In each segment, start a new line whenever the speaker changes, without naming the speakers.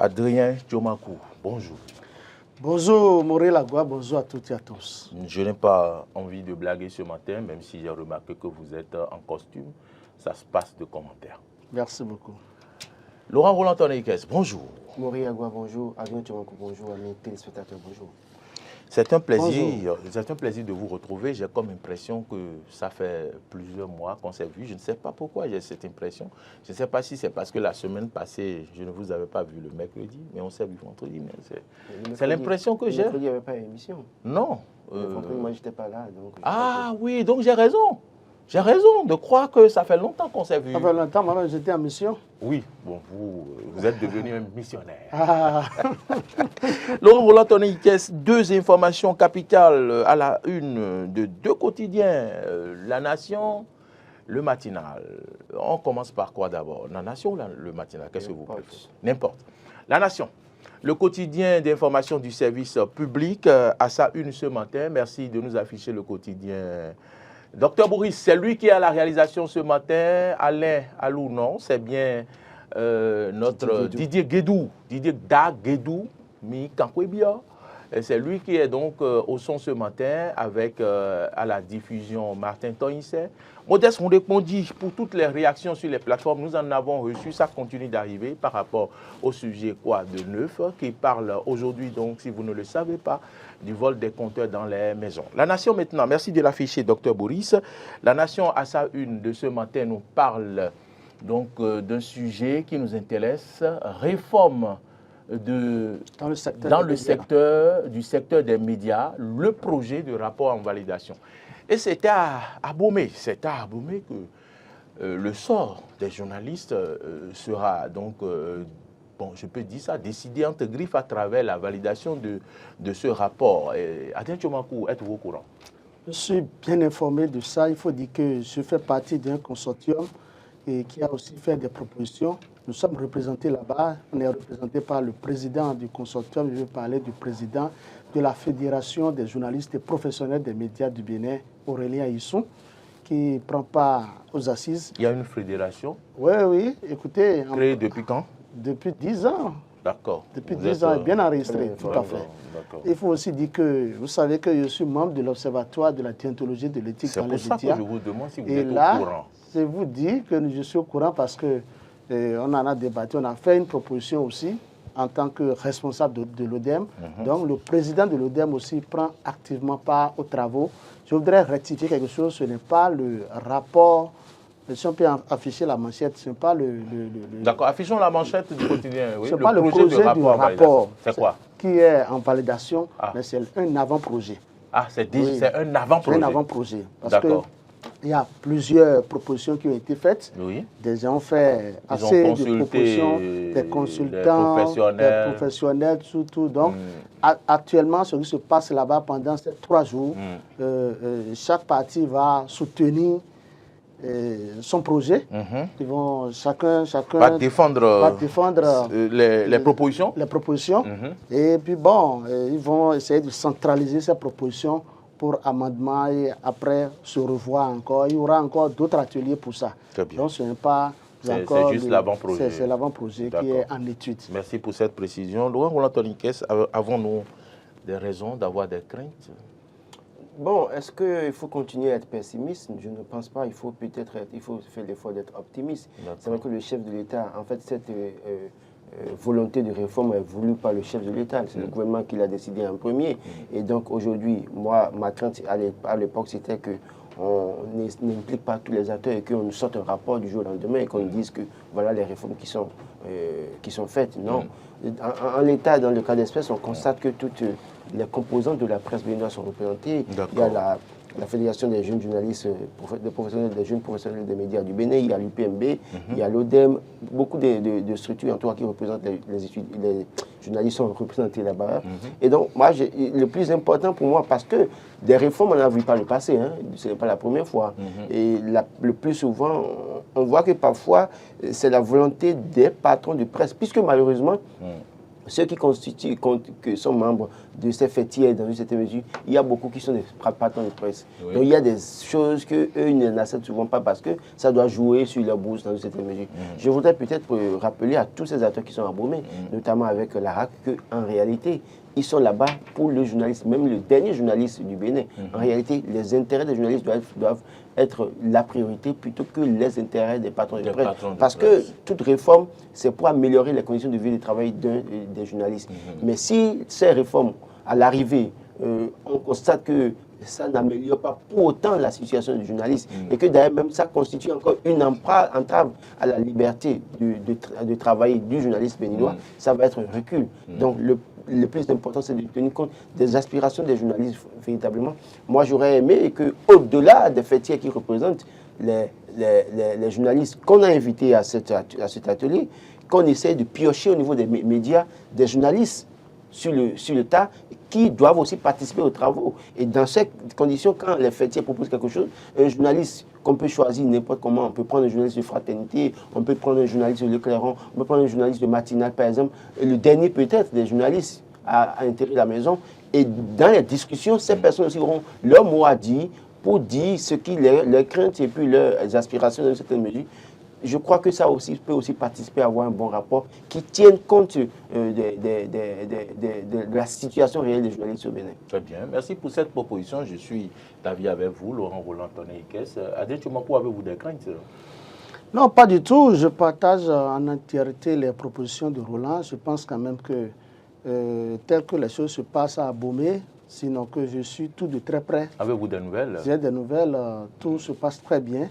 Adrien Djomakou, bonjour.
Bonjour Maurice Lagua, bonjour à toutes et à tous.
Je n'ai pas envie de blaguer ce matin, même si j'ai remarqué que vous êtes en costume. Ça se passe de commentaires.
Merci beaucoup.
Laurent Roland Tonneikes, bonjour.
Maurice Lagua, bonjour. Adrien Djomakou, bonjour. Amis téléspectateurs, bonjour.
C'est un plaisir de vous retrouver. J'ai comme impression que ça fait plusieurs mois qu'on s'est vu. Je ne sais pas pourquoi j'ai cette impression. Je ne sais pas si c'est parce que la semaine passée, je ne vous avais pas vu le mercredi, mais on s'est vu vendredi. C'est l'impression que j'ai.
Le mercredi, il n'y avait pas d'émission.
Non.
Le vendredi, moi, je n'étais pas là. Donc
oui, donc j'ai raison. J'ai raison de croire que ça fait longtemps qu'on s'est vu.
Ça fait longtemps, moi j'étais en mission.
Oui, bon, vous êtes devenu un missionnaire.
Ah.
Laurent Roland Tonneikes, deux informations capitales à la une de deux quotidiens. La Nation, le matinal. On commence par quoi d'abord? La Nation ou le matinal? Qu'est-ce que vous préférez? N'importe. La Nation. Le quotidien d'information du service public à sa une ce matin. Merci de nous afficher le quotidien. Docteur Boris, c'est lui qui est à la réalisation ce matin. Alain Alounon, c'est bien notre Didier Guédou. Didier Da Guédou, mi Kankwebia. C'est lui qui est donc au son ce matin avec à la diffusion Martin Tonisse. Modeste Mondé-Pondi, pour toutes les réactions sur les plateformes, nous en avons reçu, ça continue d'arriver par rapport au sujet de neuf qui parle aujourd'hui, donc si vous ne le savez pas, du vol des compteurs dans les maisons. La Nation maintenant, merci de l'afficher, Dr Boris. La Nation à sa une de ce matin nous parle donc d'un sujet qui nous intéresse, réforme dans le secteur des médias, le projet de rapport en validation. Et c'est à Abomey que le sort des journalistes sera donc, je peux dire ça, décidé entre griffes à travers la validation de ce rapport. Adrien Djomakou, êtes-vous au courant?
Je suis bien informé de ça. Il faut dire que je fais partie d'un consortium qui a aussi fait des propositions. Nous sommes représentés là-bas. On est représenté par le président du consortium. Je vais parler du président de la Fédération des journalistes et professionnels des médias du Bénin, Aurélien Issou, qui prend part aux assises.
Il y a une fédération?
Oui. Écoutez.
Créée depuis quand?
Depuis 10 ans.
D'accord.
Depuis 10 ans, bien enregistré, tout à fait. Il faut aussi dire que, vous savez que je suis membre de l'Observatoire de la déontologie de l'éthique dans les médias.
C'est pour ça que je vous demande si vous êtes au courant.
Je vous dis que je suis au courant parce que on en a débattu, on a fait une proposition aussi en tant que responsable de l'ODEM. Donc le président de l'ODEM aussi prend activement part aux travaux. Je voudrais rectifier quelque chose, ce n'est pas le rapport, si on peut afficher la manchette, ce n'est pas
D'accord, affichons la manchette du quotidien. Oui,
ce n'est pas le projet du rapport
c'est quoi?
Qui est en validation, mais c'est un avant-projet.
Ah, c'est un avant-projet.
C'est un avant-projet. Parce que il y a plusieurs propositions qui ont été faites.
Oui.
Des gens ont fait assez de propositions, des consultants, des professionnels, surtout. Donc, actuellement, ce qui se passe là-bas pendant ces 3 jours, chaque parti va soutenir son projet. Ils vont chacun
va défendre les propositions.
Les propositions. Et puis bon, ils vont essayer de centraliser ces propositions pour amendement et après se revoir encore. Il y aura encore d'autres ateliers pour ça. Donc ce n'est pas encore...
C'est juste l'avant-projet.
C'est l'avant-projet qui est en étude.
Merci pour cette précision. Laurent Roland Tonneikes, avons-nous des raisons d'avoir des craintes?
Bon, est-ce qu'il faut continuer à être pessimiste? Je ne pense pas. Il faut faire l'effort d'être optimiste. C'est vrai que le chef de l'État, en fait, cette volonté de réforme est voulue par le chef de l'État. C'est le gouvernement qui l'a décidé en premier. Et donc aujourd'hui, moi, ma crainte à l'époque, c'était qu'on n'implique pas tous les acteurs et qu'on nous sorte un rapport du jour au lendemain et qu'on nous dise que voilà les réformes qui sont faites. Non. En l'état, dans le cas d'espèce, on constate que toutes les composantes de la presse béninoise sont représentées. Il y a la Fédération des jeunes journalistes, des jeunes professionnels des médias du Bénin, il y a l'UPMB, il y a l'ODEM, beaucoup de structures en tout cas qui représentent les journalistes sont représentés là-bas. Et donc, moi, le plus important pour moi, parce que des réformes, on en a vu par le passé, ce n'est pas la première fois. Et le plus souvent, on voit que parfois, c'est la volonté des patrons de presse, puisque malheureusement, ceux qui qui sont membres de ces fêtières dans une certaine mesure, il y a beaucoup qui sont des patrons de presse. Oui. Donc il y a des choses qu'eux, ils n'acceptent souvent pas parce que ça doit jouer sur leur bourse dans une certaine mesure. Je voudrais peut-être rappeler à tous ces acteurs qui sont embaumés, notamment avec la RAC, qu'en réalité, ils sont là-bas pour le journaliste, même le dernier journaliste du Bénin. En réalité, les intérêts des journalistes doivent être la priorité plutôt que les intérêts des patrons de presse. Parce que toute réforme, c'est pour améliorer les conditions de vie et de travail des journalistes. Mais si ces réformes, à l'arrivée, on constate que ça n'améliore pas pour autant la situation du journaliste et que d'ailleurs même ça constitue encore une entrave à la liberté de travailler du journaliste béninois, ça va être un recul. Donc le plus important, c'est de tenir compte des aspirations des journalistes véritablement. Moi, j'aurais aimé qu'au-delà des fêtières qui représentent les journalistes qu'on a invités à cet atelier, qu'on essaie de piocher au niveau des médias des journalistes sur le tas qui doivent aussi participer aux travaux. Et dans ces conditions, quand les fêtiers proposent quelque chose, un journaliste qu'on peut choisir n'importe comment, on peut prendre un journaliste de Fraternité, on peut prendre un journaliste de L'Éclairant, on peut prendre un journaliste de Matinale, par exemple, et le dernier peut-être des journalistes à intégrer la maison. Et dans les discussions, ces personnes aussi auront leur mot à dire pour dire ce qui leurs craintes et puis leurs aspirations dans une certaine mesure. Je crois que ça aussi peut aussi participer à avoir un bon rapport qui tienne compte de la situation réelle des journalistes au Bénin.
Très bien. Merci pour cette proposition. Je suis d'avis avec vous, Laurent Roland-Tonnet Ikes. Adrien Tchoumakou, avez-vous des craintes?
Non, pas du tout. Je partage en entièreté les propositions de Roland. Je pense quand même que tel que les choses se passent à Abomey, sinon que je suis tout de très près.
Avez-vous des nouvelles?
J'ai des nouvelles. Tout se passe très bien.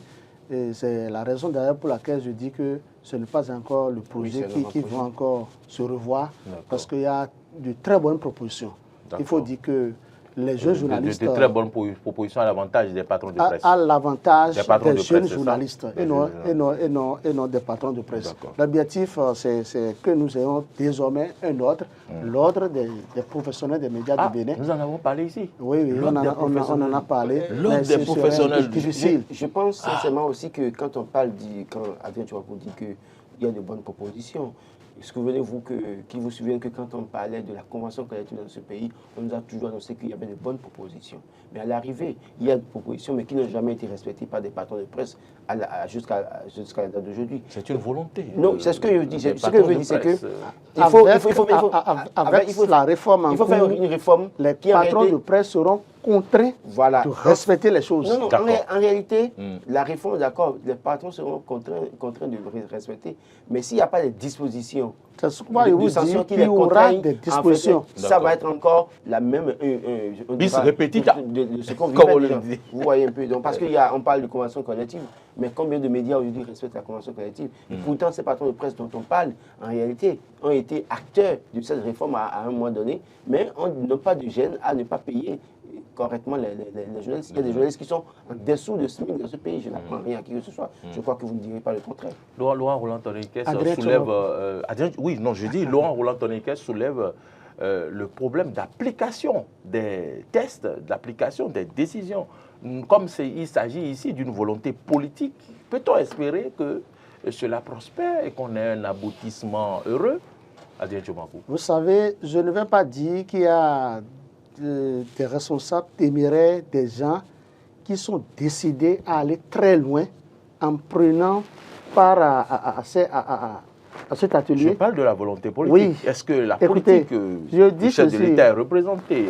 Et c'est la raison d'ailleurs pour laquelle je dis que ce n'est pas encore le projet qui va encore se revoir, parce qu'il y a de très bonnes propositions. Il faut dire que les jeunes journalistes...
De très bonnes propositions à l'avantage des patrons de presse.
À l'avantage des jeunes journalistes et non des patrons de presse. L'objectif, c'est que nous ayons désormais un ordre, l'ordre des professionnels des médias du Bénin.
Nous en avons parlé ici.
Oui, on en a parlé.
L'ordre des professionnels
difficile.
Je pense sincèrement aussi que quand on parle, quand Adrien Tchoumakou dit qu'il y a de bonnes propositions, souvenez-vous qu'il vous souvient que quand on parlait de la convention collective dans ce pays, on nous a toujours annoncé qu'il y avait de bonnes propositions. Mais à l'arrivée, il y a des propositions, mais qui n'ont jamais été respectées par des patrons de presse jusqu'à la date d'aujourd'hui.
C'est une volonté.
Non, c'est ce que je dis. Ce que je veux dire, c'est que
avec la réforme en cours,
il faut faire une réforme.
Les patrons de presse seront contraints de respecter les choses.
Non, en réalité, la réforme, d'accord, les patrons seront contraints de le respecter. Mais s'il n'y a pas de dispositions,
de sanctions qui les contraignent, des dispositions.
Ça va être encore la même
bis repetita
de ce qu'on vit. Vous voyez un peu. Donc, parce qu'on parle de convention collective, mais combien de médias aujourd'hui respectent la convention collective? Et pourtant, ces patrons de presse dont on parle, en réalité, ont été acteurs de cette réforme à un moment donné, mais on n'a pas de gêne à ne pas payer correctement les journalistes. Il y a des journalistes qui sont en dessous de SMIC dans ce pays. Je n'apprends rien à qui que ce soit. Je crois que vous ne direz pas le contraire.
Laurent Roland-Tonnet Ikes soulève... Laurent Roland-Tonnet Ikes soulève le problème d'application des tests, d'application des décisions. Comme il s'agit ici d'une volonté politique, peut-on espérer que cela prospère et qu'on ait un aboutissement heureux? Adrien Tchoumakou.
Vous savez, je ne vais pas dire qu'il y a des responsables téméraires, des gens qui sont décidés à aller très loin en prenant part à cet atelier.
Je parle de la volonté politique.
Oui.
Est-ce que la politique du chef de l'État est représentée?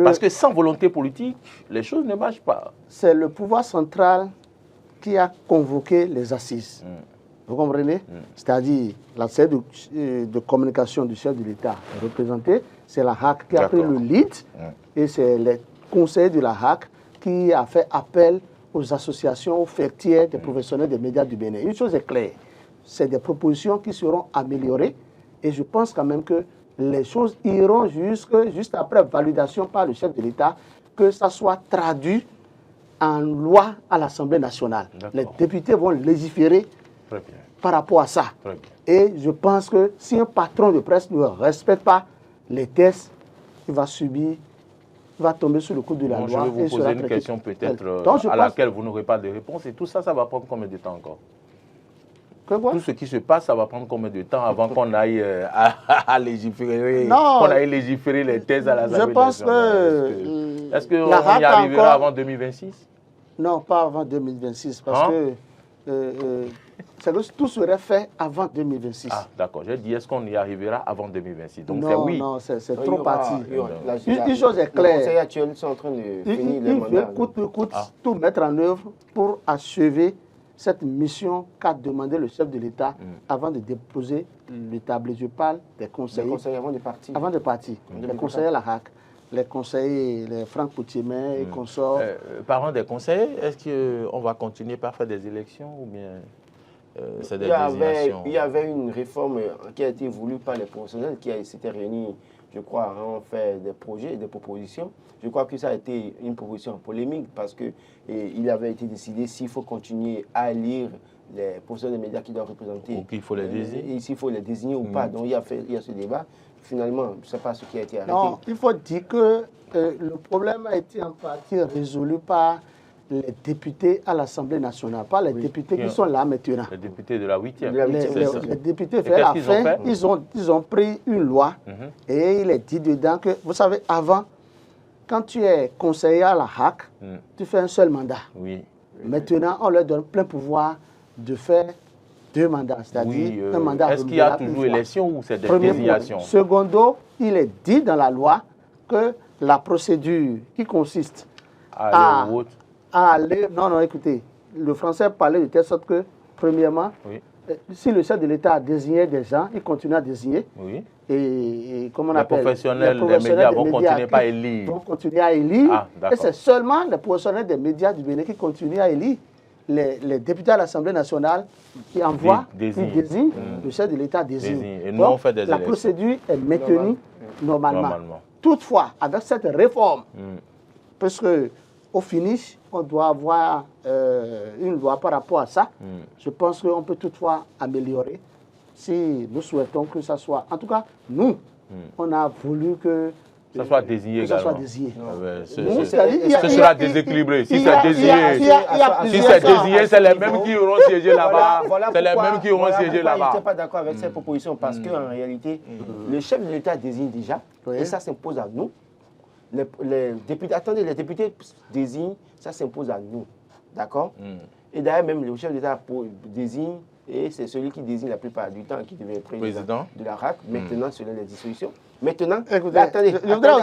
Parce que sans volonté politique, les choses ne marchent pas.
C'est le pouvoir central qui a convoqué les assises. Vous comprenez? C'est-à-dire, la cellule de communication du chef de l'État est représentée. C'est la HAC qui a pris le lead et c'est les conseils de la HAC qui a fait appel aux associations fêtières des professionnels des médias du Bénin. Une chose est claire, c'est des propositions qui seront améliorées et je pense quand même que les choses iront juste après validation par le chef de l'État, que ça soit traduit en loi à l'Assemblée nationale. Les députés vont légiférer par rapport à ça. Et je pense que si un patron de presse ne respecte pas les tests, il va tomber sous le coup de la loi.
Je vais vous poser une question peut-être à laquelle vous n'aurez pas de réponse. Et tout ça, ça va prendre combien de temps encore? Tout ce qui se passe, ça va prendre combien de temps avant qu'on aille à légiférer, qu'on aille légiférer les thèses à l'Assemblée nationale? Est-ce qu'on y arrivera avant 2026?
Non, pas avant 2026, parce que tout serait fait avant 2026.
Ah, d'accord. J'ai dit, est-ce qu'on y arrivera avant 2026? Donc c'est
non,
oui.
Non, c'est trop parti.
Une
chose est claire.
Les conseillers actuels sont en train de finir le mandat.
Il faut tout mettre en œuvre pour achever cette mission qu'a demandé le chef de l'État avant de déposer le tablé. Je parle des conseillers.
Les conseillers avant de partir.
Avant de partir. Les conseillers à la HAC, les conseillers, les Franck Poutier-May et consorts.
Parlant des conseillers, est-ce qu'on va continuer par faire des élections ou bien c'est des désignations?
Il y avait une réforme qui a été voulue par les professionnels qui s'étaient réunis, je crois, ont fait des projets et des propositions. Je crois que ça a été une proposition polémique parce qu'il avait été décidé s'il faut continuer à élire les professionnels des médias qui doivent représenter.
Ou qu'il faut les désigner.
Et s'il faut les désigner ou pas. Donc il y a ce débat. Finalement, je ne sais pas ce qui a été arrêté.
Non, il faut dire que le problème a été en partie résolu par les députés à l'Assemblée nationale, pas les députés qui sont là maintenant.
Les députés de la 8e.
Les députés, ils ont pris une loi et il est dit dedans que, vous savez, avant, quand tu es conseiller à la HAC, tu fais un seul mandat.
Oui.
Maintenant, on leur donne plein pouvoir de faire 2 mandats, c'est-à-dire un mandat.
Est-ce qu'il y a toujours élection ou c'est des désignations?
Secondo, il est dit dans la loi que la procédure qui consiste à aller... Non, écoutez, le français parlait de telle sorte que, premièrement, si le chef de l'État a désigné des gens, il continue à désigner.
Oui.
Et comment on
les
appelle,
professionnels des médias vont continuer à élire.
Vont continuer à élire.
Ah,
et c'est seulement les professionnels des médias du Bénin qui continuent à élire. Les députés à l'Assemblée nationale qui envoient, qui désignent, le chef de l'État désigne.
Et nous, on fait des
la
élections.
procédure est maintenue normalement. Toutefois, avec cette réforme, parce qu'au finish, on doit avoir une loi par rapport à ça, je pense qu'on peut toutefois améliorer si nous souhaitons que ça soit... En tout cas, nous, on a voulu que...
Ça soit désigné également.
Ça soit désigné.
Ce sera déséquilibré. Si c'est désigné, c'est les mêmes qui auront siégé là-bas. C'est les mêmes qui auront siégé là-bas.
Je n'étais pas d'accord avec cette proposition parce qu'en réalité, le chef de l'État désigne déjà et ça s'impose à nous. Les députés, attendez, les députés désignent, ça s'impose à nous. D'accord? Et d'ailleurs, même le chef de l'État désigne et c'est celui qui désigne la plupart du temps qui devient président de la RAC, maintenant selon les dissolutions. Maintenant, attendez,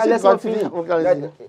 laisse-moi finir.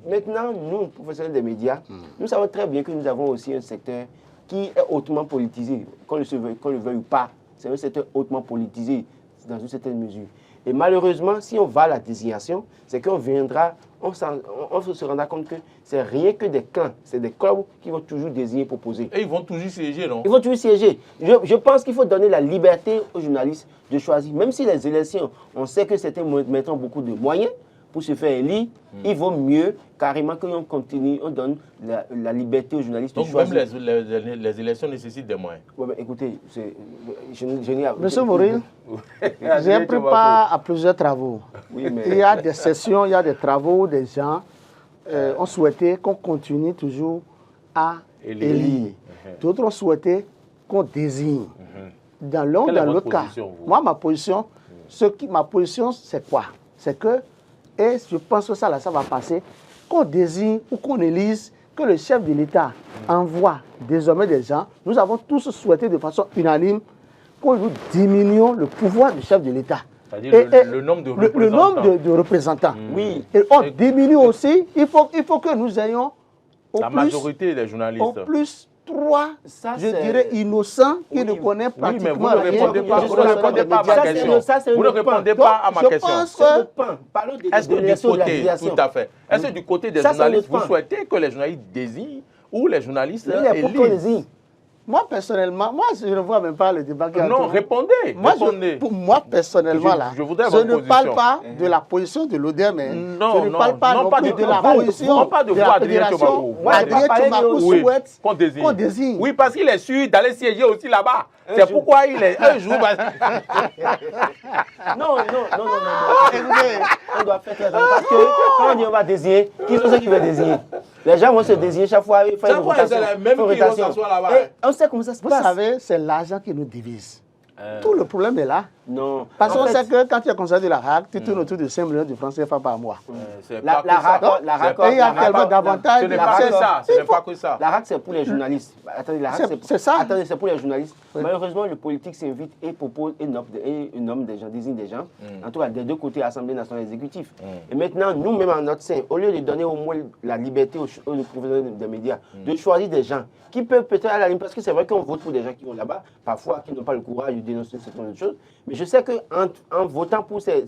Maintenant, nous, professionnels des médias, nous savons très bien que nous avons aussi un secteur qui est hautement politisé, qu'on le veuille ou pas. C'est un secteur hautement politisé dans une certaine mesure. Et malheureusement, si on va à la désignation, c'est qu'on viendra, on se rendra compte que c'est rien que des clans, c'est des clubs qui vont toujours désigner, proposer.
Et ils vont toujours siéger, non?
Ils vont toujours siéger. Je pense qu'il faut donner la liberté aux journalistes de choisir. Même si les élections, on sait que c'était mettant beaucoup de moyens pour se faire élire, il vaut mieux carrément qu'on continue, on donne la liberté aux journalistes de choisir.
Donc même les élections nécessitent des moyens.
Ouais, écoutez, je n'ai...
Monsieur Mauril, j'ai pris part à plusieurs travaux.
Oui, mais...
Il y a des sessions, il y a des travaux où des gens ont souhaité qu'on continue toujours à élire. D'autres ont souhaité qu'on désigne. Dans l'un ou dans l'autre cas, moi, ma position, c'est quoi? C'est que, et je pense que ça va passer, qu'on désigne ou qu'on élise, que le chef de l'État envoie désormais des gens. Nous avons tous souhaité de façon unanime qu'on nous diminuions le pouvoir du chef de l'État.
C'est-à-dire le nombre de représentants.
Le nombre de représentants.
Oui.
Et on diminue aussi, il faut que nous ayons
la majorité des journalistes.
Au plus 3, je dirais, innocents qui ne connaissent pratiquement rien.
Vous ne répondez pas à ma question. Vous ne répondez pas à ma question. Est-ce que du côté, tout à fait, est-ce que du côté des journalistes, vous souhaitez que les journalistes désignent ou les journalistes élisent?
Moi, personnellement, je ne vois même pas le débat qui a
Non, répondez.
Pour moi, personnellement, je ne parle pas de la position de l'ODM.
Non,
je ne parle pas
non, pas
de la position de la fédération. Adrien Tchoumakou souhaite qu'on désigne.
Oui, parce qu'il est sûr d'aller siéger aussi là-bas. C'est pourquoi il est un jour...
Non. Écoutez, on doit faire très attention. Parce que quand on dit on va désigner, qui sont ceux qui veulent désigner? Les gens vont se désigner chaque fois.
Chaque fois, c'est les mêmes qui vont s'asseoir là-bas.
On sait comment ça se passe.
Vous savez, c'est l'argent qui nous divise. Tout le problème est là.
Non.
Parce qu'on sait que quand tu as constaté la RAC, tu tournes autour de 5 millions de francs CFA par mois.
La RAC,
il y a tellement d'avantages.
Ce n'est pas que ça. Ce n'est pas que ça.
La RAC, c'est pour les journalistes. Attendez, la RAC,
c'est ça.
Attendez, c'est pour les journalistes. Oui. Malheureusement, le politique s'invite et propose et nomme des gens, désigne des gens. En tout cas, des deux côtés, Assemblée nationale et exécutif. Et maintenant, nous-mêmes, en notre sein, au lieu de donner au moins la liberté aux professionnels des médias, de choisir des gens qui peuvent peut-être à la ligne, parce que c'est vrai qu'on vote pour des gens qui vont là-bas, parfois qui n'ont pas le courage de dénoncer certaines choses. Mais je sais qu'en votant pour ces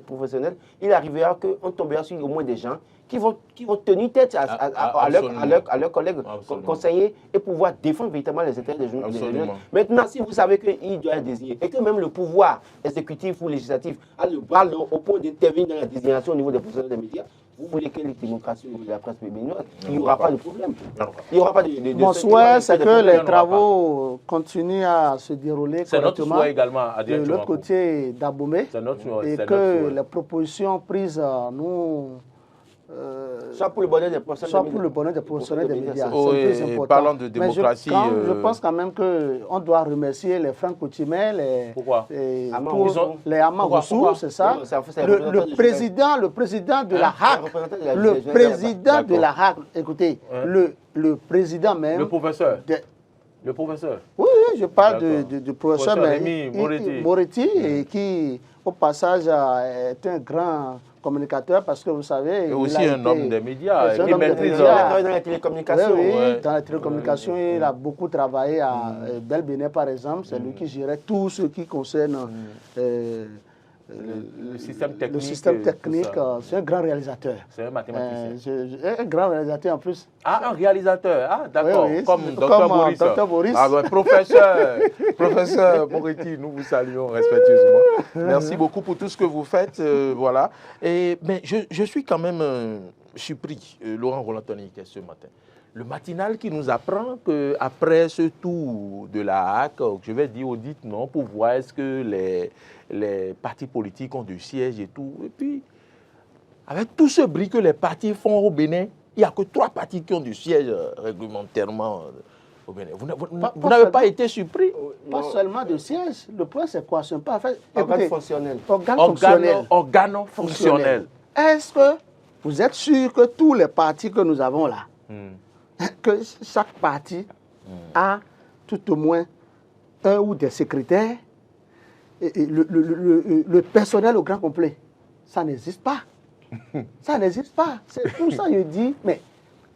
professionnels, il arrivera qu'on tombera sur au moins des gens qui vont tenir tête à leurs collègues conseillers et pouvoir défendre véritablement les intérêts des journalistes. Maintenant, si vous savez qu'il doit être désigné et que même le pouvoir exécutif ou législatif a le bras long au point d'intervenir dans la désignation au niveau des professionnels des médias, vous voulez que les démocraties ou la presse béninoise, il n'y aura pas de problème. Il n'y aura pas de
mon souhait, c'est que les travaux continuent à se dérouler correctement.
C'est notre souhait également,
de l'autre côté d'Abomey. Et que les propositions prises, nous...
soit pour le bonheur des
professionnels des médias.
C'est plus important. Parlant de démocratie...
Je pense quand même qu'on doit remercier les Franck Coutumet, les Amagoussou, c'est ça. Le président de la RAC. Le président de la RAC. Écoutez, le président même...
Le professeur. Le professeur.
Oui, je parle du professeur Moretti, et qui, au passage, est un grand communicateur parce que vous savez...
Et aussi un homme des médias qui maîtrise...
Il a travaillé dans la télécommunication.
Oui, dans la télécommunication, il a beaucoup travaillé à Bel-Bénin, par exemple. C'est lui qui gérait tout ce qui concerne...
le système technique.
Le système technique, c'est un grand réalisateur.
C'est un mathématicien.
Un grand réalisateur en plus.
Ah, un réalisateur. Ah, d'accord.
Oui,
comme Dr Boris. Ah, ben, professeur Moretti, nous vous saluons respectueusement. Merci beaucoup pour tout ce que vous faites. Voilà. Mais je suis quand même surpris, Laurent Roland-Toniquet, ce matin. Le matinal qui nous apprend qu'après ce tour de la HAC, je vais dire audit, non, pour voir est-ce que les partis politiques ont du siège et tout. Et puis, avec tout ce bruit que les partis font au Bénin, il n'y a que 3 partis qui ont du siège réglementairement au Bénin. Vous n'avez pas été surpris?
Pas seulement de siège. Le point, c'est quoi? Ce n'est pas fait.
Organo-fonctionnel.
Organo-fonctionnel. Est-ce que vous êtes sûr que tous les partis que nous avons là, que chaque parti a tout au moins un ou des secrétaires, et le personnel au grand complet? Ça n'existe pas. Ça n'existe pas. C'est pour ça que je dis, mais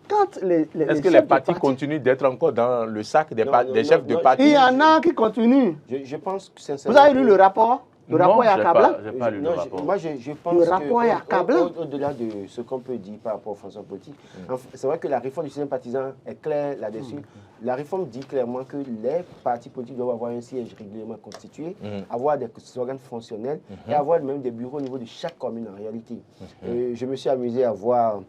quand
est-ce que les partis continuent d'être encore dans le sac des chefs de parti?
Il y en a qui continuent.
Je pense que
vous avez lu le rapport? Le rapport est accablant.
Moi, je pense
le rapport est accablant.
Au-delà de ce qu'on peut dire par rapport aux fonctions politiques, c'est vrai que la réforme du système partisan est claire là-dessus. La réforme dit clairement que les partis politiques doivent avoir un siège régulièrement constitué, avoir des organes fonctionnels et avoir même des bureaux au niveau de chaque commune en réalité. Je me suis amusé à voir...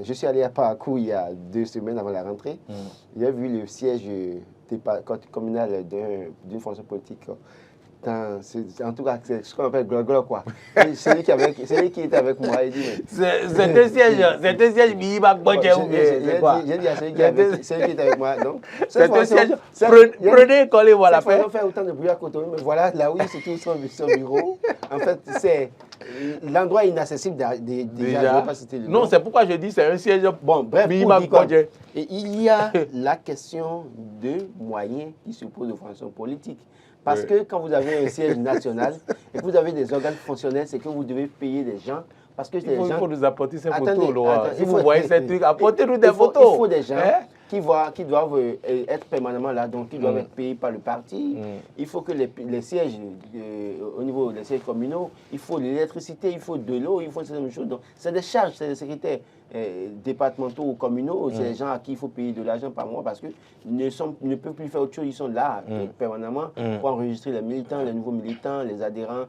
je suis allé à Parakou il y a 2 semaines avant la rentrée. J'ai vu le siège communal d'une fonction politique. En tout cas, c'est ce qu'on appelle gloglo, quoi. C'est lui qui était avec moi. Il dit,
c'est un siège, Biba Bodje ou bien c'est quoi?
J'ai dit à celui qui était avec moi.
C'est un siège, prenez, collez, voilà.
Ça fait faire autant de bruit à côté, mais voilà, là où il se trouve son bureau. En fait, c'est l'endroit inaccessible déjà.
Non, c'est pourquoi je dis c'est un siège.
Bon, bref, et il y a la question de moyens qui se pose aux fonctions politiques. Parce que quand vous avez un siège national et que vous avez des organes fonctionnels, c'est que vous devez payer des gens. Parce que
il faut nous apporter ces photos, Laurent. Si vous voyez ces trucs, apportez-nous des photos.
Il faut des gens qui doivent être permanemment là, donc qui doivent être payés par le parti. Il faut que les sièges, au niveau des sièges communaux, il faut de l'électricité, il faut de l'eau, il faut ces choses. Donc, c'est des charges, c'est des secrétaires départementaux ou communaux, c'est des gens à qui il faut payer de l'argent par mois parce qu'ils ne peuvent plus faire autre chose, ils sont là permanemment pour enregistrer les militants, les nouveaux militants, les adhérents,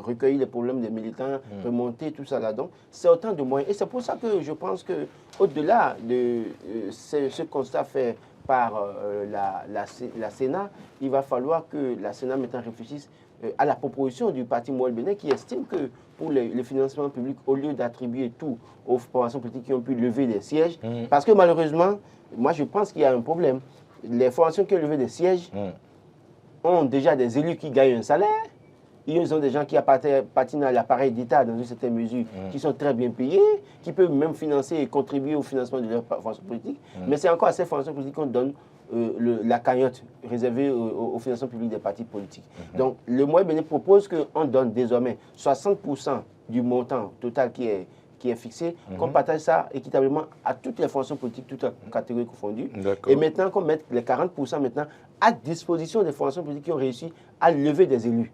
recueillir les problèmes des militants, remonter tout ça là-dedans. C'est autant de moyens. Et c'est pour ça que je pense qu'au-delà de ce constat fait par la Sénat, il va falloir que la Sénat maintenant réfléchisse à la proposition du parti Moël Bénin qui estime que pour le financement public, au lieu d'attribuer tout aux formations politiques qui ont pu lever des sièges, parce que malheureusement, moi je pense qu'il y a un problème. Les formations qui ont levé des sièges, ont déjà des élus qui gagnent un salaire. Ils ont des gens qui appartiennent à l'appareil d'État dans une certaine mesure, qui sont très bien payés, qui peuvent même financer et contribuer au financement de leur formation politique. Mais c'est encore à ces formations politiques qu'on donne la cagnotte réservée au financement public des partis politiques. Donc, le Moyen Bénin propose qu'on donne désormais 60% du montant total qui est fixé, qu'on partage ça équitablement à toutes les formations politiques, toutes les catégories confondues. Et maintenant, qu'on mette les 40% maintenant à disposition des formations politiques qui ont réussi à lever des élus.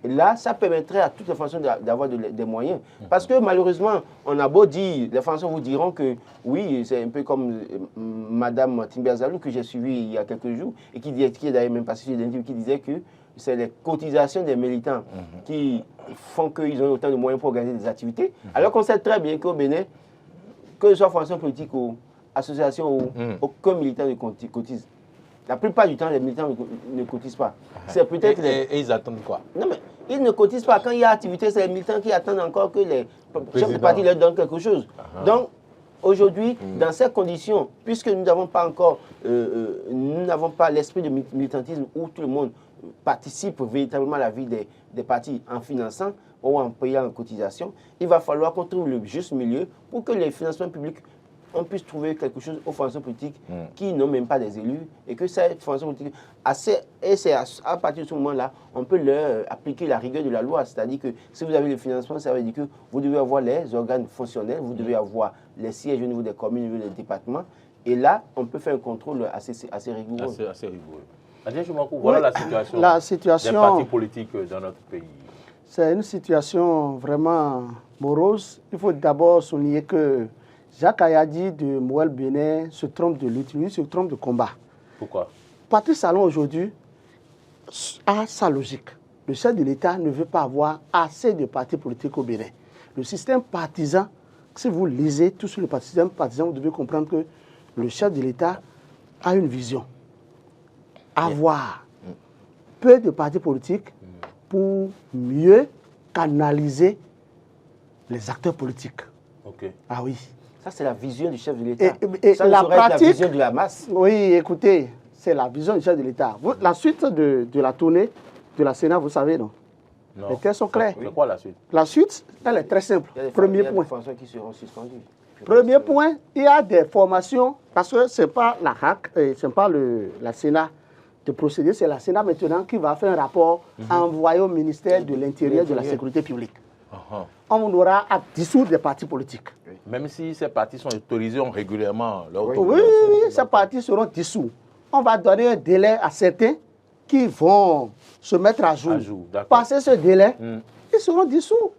Et là, ça permettrait à toutes les formations d'avoir des moyens. Parce que malheureusement, on a beau dire, les formations vous diront que oui, c'est un peu comme Madame Timber Zalou que j'ai suivi il y a quelques jours et qui est d'ailleurs même passé sur l'interview, qui disait que c'est les cotisations des militants qui font qu'ils ont autant de moyens pour organiser des activités. Alors qu'on sait très bien qu'au Bénin, que ce soit formation politique ou association ou aucun militant ne cotise. La plupart du temps, les militants ne cotisent pas. C'est peut-être
et ils attendent quoi?
Non, mais ils ne cotisent pas. Quand il y a activité, c'est les militants qui attendent encore que les chefs de parti leur donnent quelque chose. Donc, aujourd'hui, dans ces conditions, puisque nous n'avons pas encore, nous n'avons pas l'esprit de militantisme où tout le monde participe véritablement à la vie des partis en finançant ou en payant en cotisation, il va falloir qu'on trouve le juste milieu pour que les financements publics on puisse trouver quelque chose aux formations politiques qui n'ont même pas des élus et que cette formation politique, et c'est à partir de ce moment-là, on peut leur appliquer la rigueur de la loi. C'est-à-dire que si vous avez le financement, ça veut dire que vous devez avoir les organes fonctionnels, vous devez avoir les sièges au niveau des communes, au niveau des départements. Et là, on peut faire un contrôle assez rigoureux.
Assez rigoureux. Voilà la situation des partis politiques dans notre pays.
C'est une situation vraiment morose. Il faut d'abord souligner que Jacques Ayadi de Moël Bénin se trompe de lutte, lui se trompe de combat.
Pourquoi?
Patrice Talon aujourd'hui a sa logique. Le chef de l'État ne veut pas avoir assez de partis politiques au Bénin. Le système partisan, si vous lisez tout sur le système partisan, vous devez comprendre que le chef de l'État a une vision. Avoir peu de partis politiques pour mieux canaliser les acteurs politiques.
Okay.
Ah oui.
Ça, c'est la vision du chef de l'État.
Et
ça
la pratique,
la vision de la masse.
Oui, écoutez, c'est la vision du chef de l'État. La suite de la tournée de la Sénat, vous savez, non?
Non.
Les termes sont clairs.
C'est quoi la suite?
La suite, elle est très simple. Premier point.
Il y a des formations qui seront suspendues.
Premier point, il y a des formations, parce que ce n'est pas la HAC, ce n'est pas la Sénat de procéder, c'est la Sénat maintenant qui va faire un rapport envoyé au ministère de l'Intérieur et de la Sécurité publique. On aura à dissoudre des partis politiques.
Même si ces partis sont autorisés régulièrement.
Oui, ces partis seront dissous. On va donner un délai à certains qui vont se mettre à jour. Passer ce délai, ils seront dissous.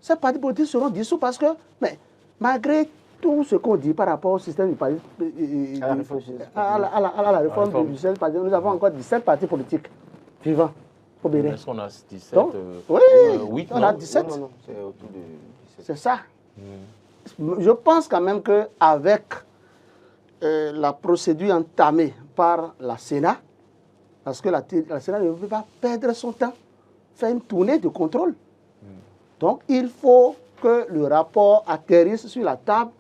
Ces partis politiques seront dissous parce que, mais, malgré tout ce qu'on dit par rapport au système du parti, à la réforme du système, nous avons encore 17 partis politiques vivants.
Est-ce qu'on a 17
oui,
8,
on a 17.
Non, c'est autour de 17.
C'est ça. Je pense quand même qu'avec la procédure entamée par la Sénat, parce que la Sénat ne veut pas perdre son temps, faire une tournée de contrôle. Donc, il faut que le rapport atterrisse sur la table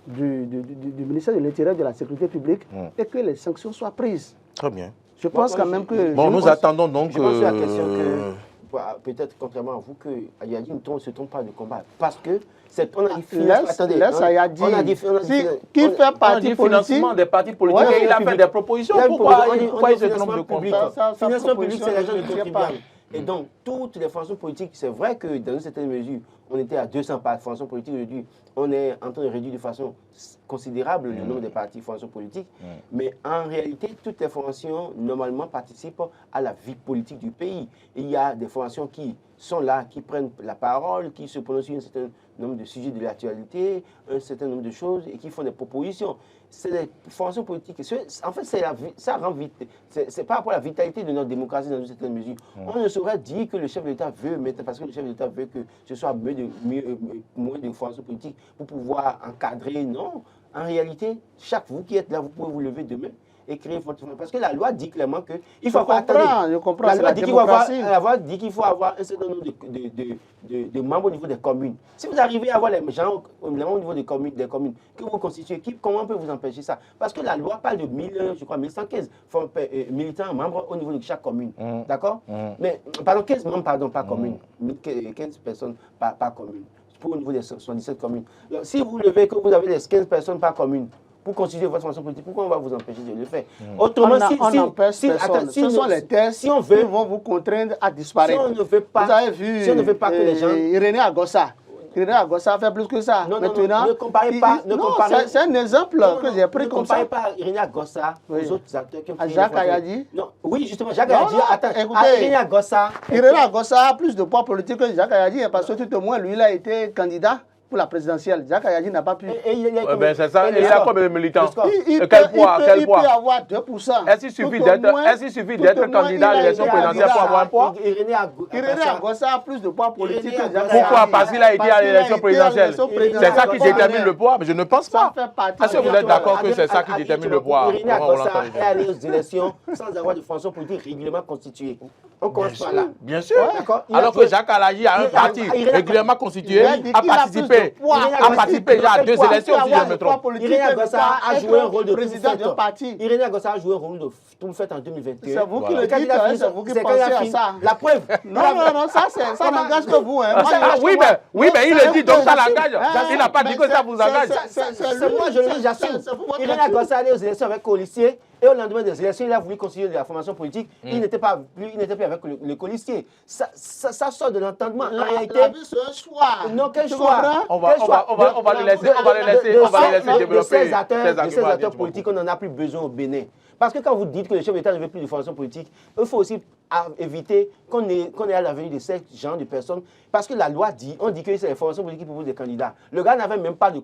du ministère de l'Intérieur et de la Sécurité publique et que les sanctions soient prises.
Très bien.
Je pense quand même que...
Bon, nous attendons donc...
Je pense à la question que, peut-être contrairement à vous, que Ayadi ne se trompe pas de combat. Parce que, on a dit...
Laisse Ayadi. Qui fait partie politique...
des partis politiques, il a fait des propositions. Pourquoi il se trompe de combat?
Financement public, c'est l'argent du contribuable. Et donc, toutes les formations politiques, c'est vrai que dans une certaine mesure, on était à 200 formations politiques aujourd'hui. On est en train de réduire de façon considérable le nombre de partis formations politiques. Mais en réalité, toutes les formations, normalement, participent à la vie politique du pays. Et il y a des formations qui sont là, qui prennent la parole, qui se prononcent sur un certain nombre de sujets de l'actualité, un certain nombre de choses et qui font des propositions. C'est les formations politiques. En fait, ça rend vite. C'est par rapport à la vitalité de notre démocratie dans une certaine mesure. On ne saurait dire que le chef de l'État veut mettre, parce que le chef de l'État veut que ce soit moins de formations politiques pour pouvoir encadrer. Non. En réalité, vous qui êtes là, vous pouvez vous lever demain et créer fortement. Parce que la loi dit clairement qu'il faut avoir...
Je comprends,
La
c'est
loi
la démocratie.
dit qu'il faut avoir un certain nombre de membres au niveau des communes. Si vous arrivez à avoir les gens au niveau des communes que vous constituez, comment on peut vous empêcher ça? Parce que la loi parle de 1115 militants membres au niveau de chaque commune. D'accord? Mais, pardon, 15 membres, pardon, par commune. 15 personnes par commune. Pour au niveau des 77 communes. Donc, si vous levez que vous avez les 15 personnes par commune pour constituer votre formation politique, pourquoi on va vous empêcher de le faire? Autrement,
on n'empêche personne. Ce sont les tests qui vont vous contraindre à disparaître.
Si on ne veut pas,
vous avez vu,
si on ne veut pas que les gens...
Irénée Agossa. Irénée Agossa fait plus que ça.
Non,
maintenant,
ne comparez pas.
C'est un exemple que j'ai pris comme ça.
Ne comparez pas Irénée Agossa aux autres acteurs qui ont pris
Jacques Ayadi.
Non, oui, justement, Jacques Ayadi. Attends, Irénée Agossa.
Irénée Agossa a plus de poids politique que Jacques Ayadi parce que tout au moins, lui, il a été candidat pour la présidentielle. Jacques Ayadi n'a pas pu.
C'est ça. Il a combien de militants?
Il
Quel poids?
peut avoir 2%.
Est-ce qu'il suffit d'être candidat à l'élection présidentielle pour avoir un poids?
Irénée
Agossa a plus de poids politique que Jacques Ayadi.
Pourquoi? Parce qu'il a été à l'élection présidentielle. C'est ça qui détermine le poids? Mais je ne pense pas. Est-ce que vous êtes d'accord que c'est ça qui détermine le poids?
Irénée Agossa est allée aux élections sans avoir de formation politique régulièrement constituée. On commence par là.
Bien sûr. Alors que Jacques Ayadi a un parti régulièrement constitué, a participé à 2 élections, si je me trompe.
Irénée Agossa a joué un rôle de président d'un parti. Irénée Agossa a joué un rôle de tout fait en 2021.
C'est vous qui le dites, c'est vous qui pensez à ça.
La preuve.
Non, ça n'engage que vous.
Oui, mais il le dit, donc ça l'engage. Il n'a pas dit que ça vous engage.
C'est moi, je le dis, j'assume. Irénée Agossa allait aux élections avec colistier. Et au lendemain des élections, il a voulu constituer de la formation politique. Il n'était pas avec le colistier. Ça sort de l'entendement. En réalité,
c'est un choix.
Non, quel choix?
On va le laisser développer.
De ces acteurs politiques, on n'en a plus besoin au Bénin. Parce que quand vous dites que le chef d'État ne veut plus de formation politique, il faut aussi éviter qu'on ait à l'avenir de ces gens de personnes. Parce que la loi dit, on dit que c'est les formations politiques qui proposent des candidats. Le gars n'avait même pas de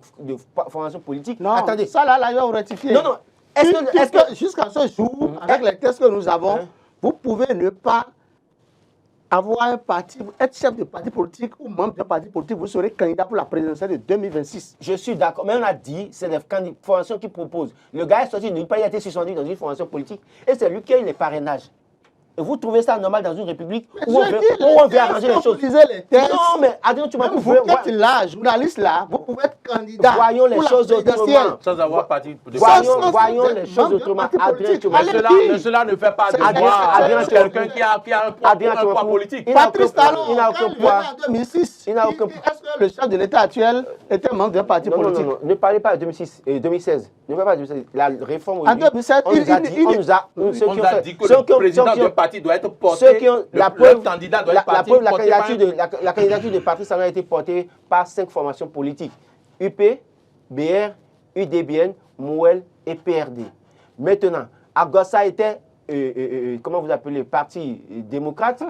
formation politique.
Non,
attendez.
Ça là, il va vous rectifier.
Non.
Est-ce que jusqu'à ce jour, avec les tests que nous avons, vous pouvez ne pas avoir un parti, être chef de parti politique ou membre d'un parti politique, vous serez candidat pour la présidentielle de 2026.
Je suis d'accord. Mais on a dit, c'est les formations qui proposent. Le gars est sorti de nulle part, il a été suspendu dans une formation politique et c'est lui qui a eu les parrainages. Et vous trouvez ça normal dans une république où on veut arranger les choses? Non, mais Adrien, tu m'as dit...
Vous êtes là, journaliste là, vous pouvez être candidat.
Voyons les choses autrement.
Sans avoir parti de
Voyons les choses autrement. Adrien, tu m'as dit...
Mais cela ne fait pas de moi quelqu'un qui a un poids politique.
Patrice Talon,
il n'a aucun poids.
En 2006,
il n'a aucun poids.
Est-ce que le chef de l'État actuel était membre d'un parti politique?
Non, ne parlez pas de 2006 et 2016. Ne parlez pas de 2016. La réforme
en 2007,
on nous a
dit que le président d'un parti doit être porté. La
candidature de Patrice Talon a été portée par 5 formations politiques. UP, BR, UDBN, MOUEL et PRD. Maintenant, Agossa était, comment vous appelez, parti démocrate,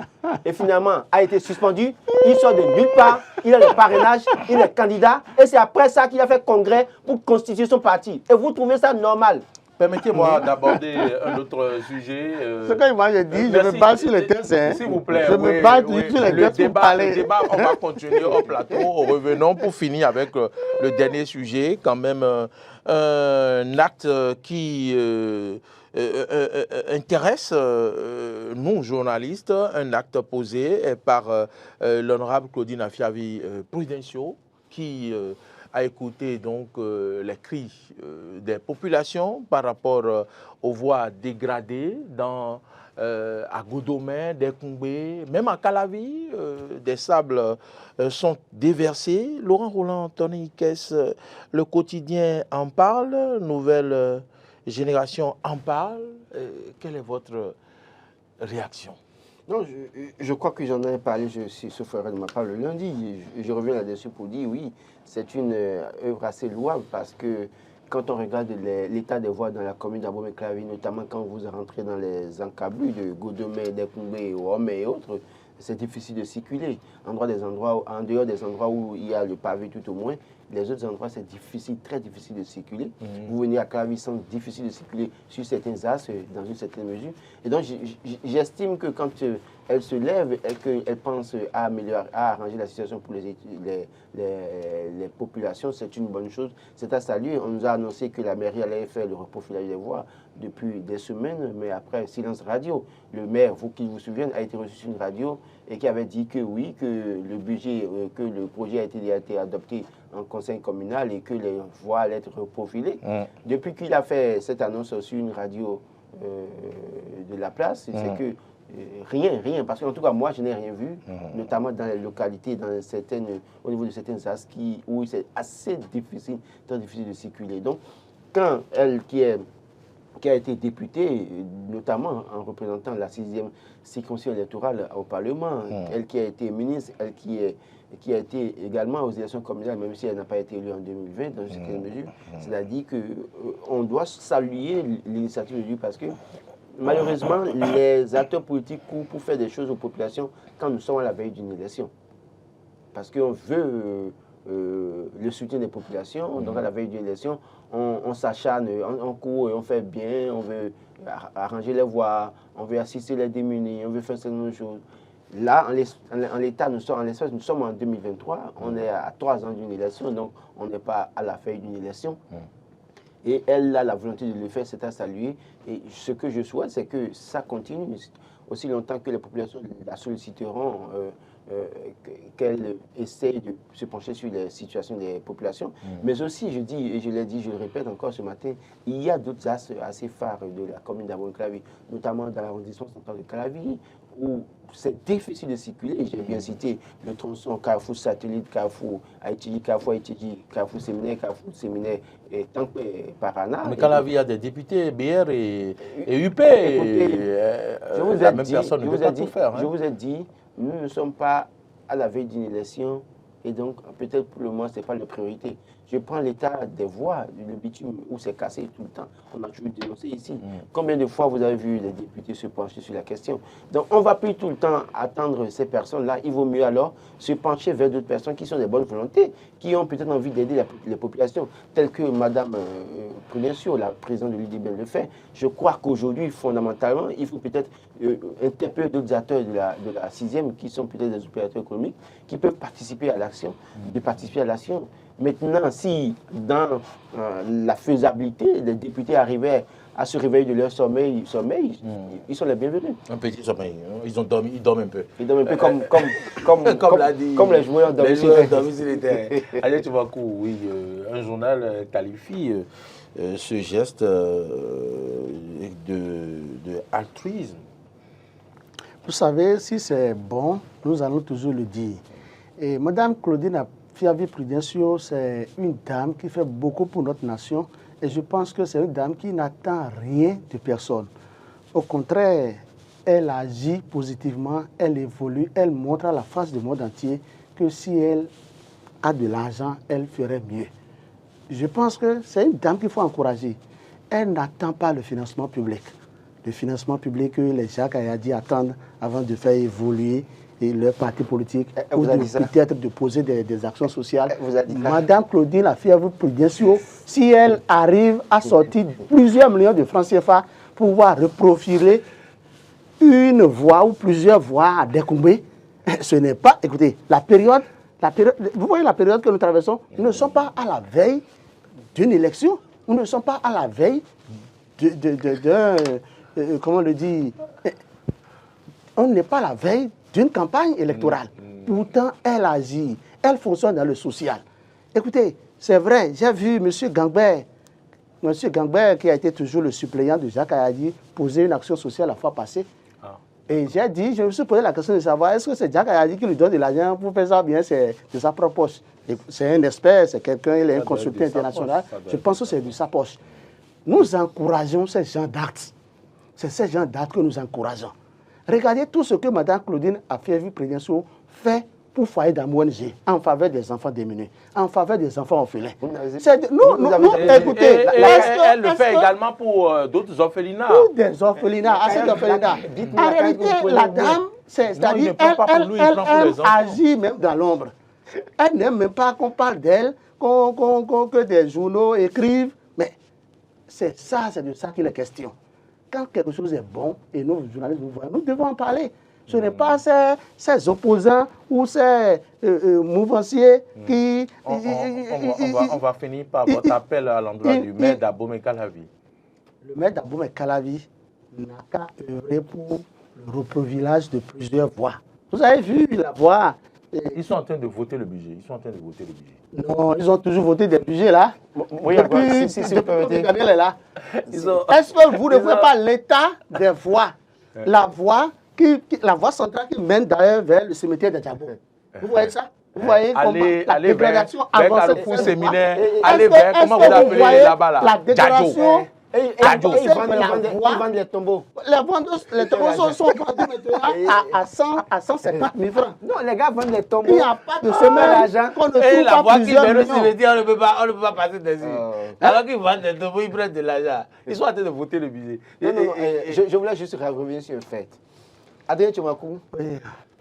et finalement a été suspendu. Il sort de nulle part, il a le parrainage, il est candidat, et c'est après ça qu'il a fait congrès pour constituer son parti. Et vous trouvez ça normal?
Permettez-moi d'aborder un autre sujet.
Ce que moi je dis, je me bats sur les tests.
S'il vous plaît.
Je me bats sur les tests pour parler.
Le débat, on va continuer au plateau. Revenons pour finir avec le dernier sujet. Quand même, un acte qui intéresse nous, journalistes. Un acte posé par l'honorable Claudine Afiavi Prudencio, qui... à écouter donc les cris des populations par rapport aux voies dégradées à Godomé, des Koumbé, même à Calavi, des sables sont déversés. Laurent Roland, Tony Kess, le quotidien en parle, Nouvelle Génération en parle. Quelle est votre réaction?
Non, je crois que j'en ai parlé, ce ferait de ma part le lundi. Je reviens là-dessus pour dire oui, c'est une œuvre assez louable parce que quand on regarde l'état des voies dans la commune d'Abomey-Clavie, notamment quand vous rentrez dans les encablures de Godomé, d'Ekoumbé, Ouamé et autres, c'est difficile de circuler. En dehors des endroits où il y a le pavé tout au moins, les autres endroits, c'est difficile, très difficile de circuler. Vous venez à Clavie, c'est difficile de circuler sur certains axes, dans une certaine mesure. Et donc, j'estime que quand elle se lève et qu'elle pense à améliorer, à arranger la situation pour les populations, c'est une bonne chose. C'est à saluer. On nous a annoncé que la mairie allait faire le reprofilage des voix depuis des semaines, mais après, silence radio. Le maire, vous qui vous souvenez, a été reçu sur une radio et qui avait dit que oui, que le budget, que le projet a été adopté en conseil communal et que les voix allaient être reprofilées. Depuis qu'il a fait cette annonce sur une radio de la place, c'est que rien, parce qu'en tout cas, moi, je n'ai rien vu, notamment dans les localités, au niveau de certaines AS où c'est assez difficile, très difficile de circuler. Donc, quand elle, qui a été députée, notamment en représentant la 6e circonscription électorale au Parlement, elle qui a été ministre, elle qui a été également aux élections communales, même si elle n'a pas été élue en 2020, dans une certaine mesure, c'est-à-dire qu'on doit saluer l'initiative de lui parce que malheureusement, les acteurs politiques courent pour faire des choses aux populations quand nous sommes à la veille d'une élection. Parce qu'on veut le soutien des populations, donc à la veille d'une élection, on s'acharne, on court et on fait bien, on veut arranger les voix, on veut assister les démunis, on veut faire certaines choses. Là, en l'état, nous sommes en 2023, on est à 3 ans d'une élection, donc on n'est pas à la veille d'une élection. Et elle a la volonté de le faire, c'est à saluer. Et ce que je souhaite, c'est que ça continue aussi longtemps que les populations la solliciteront, qu'elle essaye de se pencher sur les situations des populations. Mais aussi, je dis, et je l'ai dit, je le répète encore ce matin, il y a d'autres axes assez phares de la commune d'Abomey-Calavi, notamment dans l'arrondissement central de Calavi, où c'est difficile de circuler. J'ai bien cité le tronçon Carrefour Satellite, Carrefour Haïti, Carrefour Séminaire et Tampé Parana.
Mais Calavi a des députés, BR et UP.
Je vous ai dit, nous ne sommes pas à la veille d'une élection et donc peut-être pour le moment, ce n'est pas la priorité. Je prends l'état des voies, le bitume où c'est cassé tout le temps. On a toujours dénoncé ici. Combien de fois vous avez vu les députés se pencher sur la question? Donc on ne va plus tout le temps attendre ces personnes-là. Il vaut mieux alors se pencher vers d'autres personnes qui sont des bonnes volontés, qui ont peut-être envie d'aider les populations, telles que Mme Prudencio, la présidente de l'UDBL, le fait. Je crois qu'aujourd'hui, fondamentalement, il faut peut-être interpeller d'autres acteurs de la 6e, qui sont peut-être des opérateurs économiques, qui peuvent participer à l'action, Maintenant, si dans la faisabilité, les députés arrivaient à se réveiller de leur sommeil, ils sont les bienvenus.
Un petit sommeil, ils dorment un peu.
Ils dorment un peu comme les joueurs dorment
sur les terrains. Allez, tu vois, oui, un journal qualifie ce geste de altruisme.
Vous savez, si c'est bon, nous allons toujours le dire. Et Mme Claudine Fiavi-Prudencio, c'est une dame qui fait beaucoup pour notre nation. Et je pense que c'est une dame qui n'attend rien de personne. Au contraire, elle agit positivement, elle évolue, elle montre à la face du monde entier que si elle a de l'argent, elle ferait mieux. Je pense que c'est une dame qu'il faut encourager. Elle n'attend pas le financement public. Le financement public que les Jacques Ayadi attendent avant de faire évoluer leur parti politique, ou peut-être de poser des actions sociales. Madame Claudine Fiavi-Prudencio, si elle arrive à sortir plusieurs millions de francs CFA pour pouvoir reprofiler une voie ou plusieurs voies à décomber, ce n'est pas... Écoutez, vous voyez la période que nous traversons, nous ne sommes pas à la veille d'une élection, nous ne sommes pas à la veille comment le dire, on n'est pas à la veille d'une campagne électorale. Pourtant, elle agit, elle fonctionne dans le social. Écoutez, c'est vrai, j'ai vu M. Gangbert, qui a été toujours le suppléant de Jacques Ayadi, poser une action sociale la fois passée. Et j'ai dit, je me suis posé la question de savoir, est-ce que c'est Jacques Ayadi qui lui donne de l'argent pour faire ça, bien c'est de sa propre poche. C'est un expert, c'est quelqu'un, il est un consultant international. Je pense que c'est de sa poche. Nous encourageons ces gens d'actes. C'est ces gens d'actes que nous encourageons. Regardez tout ce que Mme Claudine Fiavi-Prudencio fait pour Foyer d'amour ONG, en faveur des enfants démunis, en faveur des enfants orphelins.
Écoutez, elle le fait également pour d'autres orphelinats.
Pour des orphelinats, assez d'orphelinats. En réalité, la dame, c'est-à-dire, elle agit même dans l'ombre. Elle n'aime même pas qu'on parle d'elle, que des journaux écrivent. Mais c'est de ça qu'il est question. Quand quelque chose est bon, et nous, journalistes, nous devons en parler. Ce n'est pas ces opposants ou ces mouvanciers qui...
On va finir par votre appel à l'endroit du maire d'Abomey Calavi.
Le maire d'Abomey Calavi n'a qu'à œuvrer pour le reprovillage de plusieurs voies. Vous avez vu la voie...
Ils sont en train de voter le budget.
Non, ils ont toujours voté des budgets là.
Oui,
depuis Daniel est là. Est-ce que vous ne voyez pas l'état des voies? La voie centrale qui mène d'ailleurs vers le cimetière de Djabo. Vous voyez ça? Vous voyez
la dégradation avancée
de cette
séminaire.
voie?
Allez vers, comment vous appelez là-bas là?
La dégradation...
Ils vendent les tombeaux.
Les tombeaux sont vendus maintenant à 150 000 francs.
Non, les gars vendent les tombeaux.
Il n'y a pas de semaine qu'on ne trouve
la
pas
voie qui
plusieurs
mène au
millions.
cimetière, on ne peut pas passer dessus. Alors qu'ils vendent les tombeaux, ils prennent de l'argent. Ils sont en train de voter le budget.
Non, je voulais juste revenir sur un fait. Adrien Tchomakou,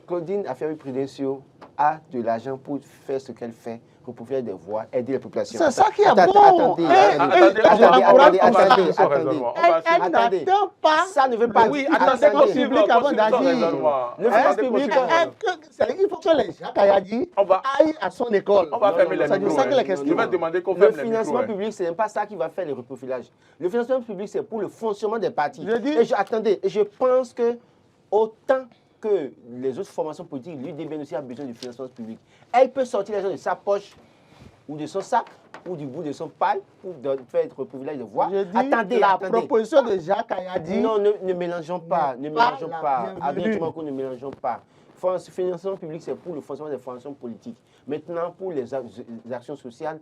Claudine Affaire-Prudentiaux a de l'argent pour faire ce qu'elle fait, pour faire des voies, aider les populations.
C'est ça qui est bon. Elle n'attend pas.
Ça ne veut pas
dire.
Oui,
attendez public avant d'agir.
Le service public.
Il faut que les Jacques Kayadi aillent à son école.
On va fermer les micros.
C'est ça que les questions.
Je vais demander qu'on ferme
le
les micros.
financement public, ce n'est pas ça qui va faire le reprofilage. Le financement public, c'est pour le fonctionnement des partis. Et je pense que autant que les autres formations politiques, l'UDB aussi a besoin du financement public. Elle peut sortir l'argent de sa poche ou de son sac ou du bout de son pal pour faire le reprofilage de voix.
Attendez, la proposition de Jacques Kayadi...
Non, ne mélangeons pas. Ne mélangeons pas. Adrien Tchomakou, ne mélangeons pas. Le financement public, c'est pour le fonctionnement des formations politiques. Maintenant, pour les actions sociales,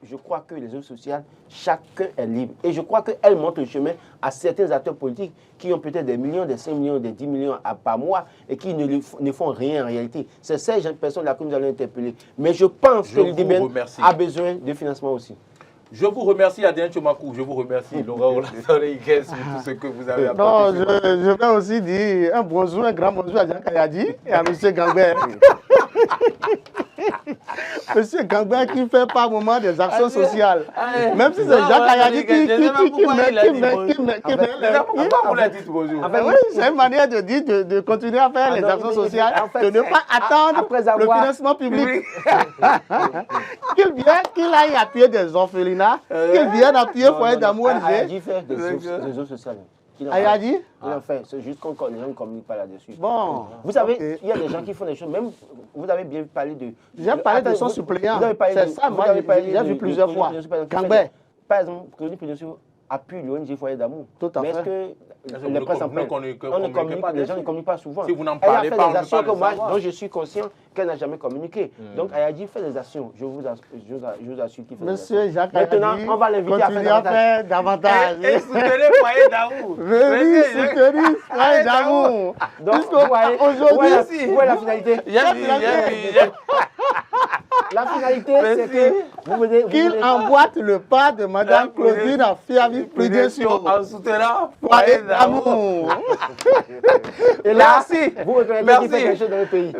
je crois que les œuvres sociales, chacun est libre. Et je crois qu'elles montrent le chemin à certains acteurs politiques qui ont peut-être des millions, des 5 millions, des 10 millions par mois et qui ne font rien en réalité. C'est ces personnes-là que nous allons interpeller. Mais je pense que l'UDB a besoin de financement aussi.
Je vous remercie, Adrien Tchomakou. Je vous remercie, Laurent Olatoré-Guès, pour tout ce que vous avez apporté.
Non, je vais aussi dire un bonjour, un grand bonjour à Jean Kayadi et à M. Gambert. Monsieur Gambert qui fait par moment des actions sociales. Même si c'est Jacques Kayadi qui met c'est une manière de dire de continuer à faire les actions sociales, de ne pas attendre le financement public. Qu'il aille appuyer des orphelinats, qu'il vienne appuyer foyer d'amour.
Ayadi fait des œuvres sociales.
Ayadi?
Il en fait, c'est juste qu'on les gens ne communiquent pas là-dessus.
Bon.
Vous savez, il y a des gens qui font des choses, même vous avez bien parlé de...
J'ai parlé de son suppléant. C'est ça, moi, j'ai vu plusieurs fois. Gambert.
Par exemple, Claudine Prudentiaux appuie l'ONG Foyer d'amour.
Tout à fait.
Mais est-ce que les presse en prennent? Les gens ne communiquent pas souvent.
Si vous n'en parlez pas,
elle a fait des actions que moi, dont je suis conscient qu'elle n'a jamais communiqué. Donc, Ayadi fait des actions. Je vous assure qu'il fait des actions.
Monsieur Jacques
Maintenant, on va l'inviter à faire
davantage.
Et soutenez Foyer d'amour.
Venez soutenir Foyer d'amour.
Donc, aujourd'hui, où est la finalité? La finalité, c'est que
qu'il emboîte le pas de Mme Claudine Affaire-Prudentiaux
en soutenant
Foyer d'amour.
Et là, vous reconnaissez qu'il fait quelque chose dans le pays.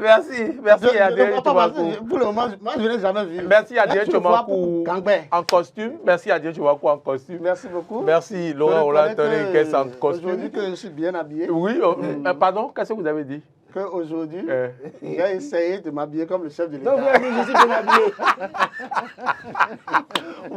Merci Adrien Tchomakou.
Pour le moment, moi, je ne l'ai jamais vu.
Merci Adrien Tchomakou en costume. Merci Adrien Tchomakou en costume.
Merci beaucoup.
Merci Laurent Olatoré-Guès en costume.
Aujourd'hui que je suis bien habillé.
Oui, pardon, qu'est-ce que vous avez dit?
Qu'aujourd'hui, j'ai essayé de m'habiller comme le chef de l'État.
Donc vous avez dit, je suis bien habillé.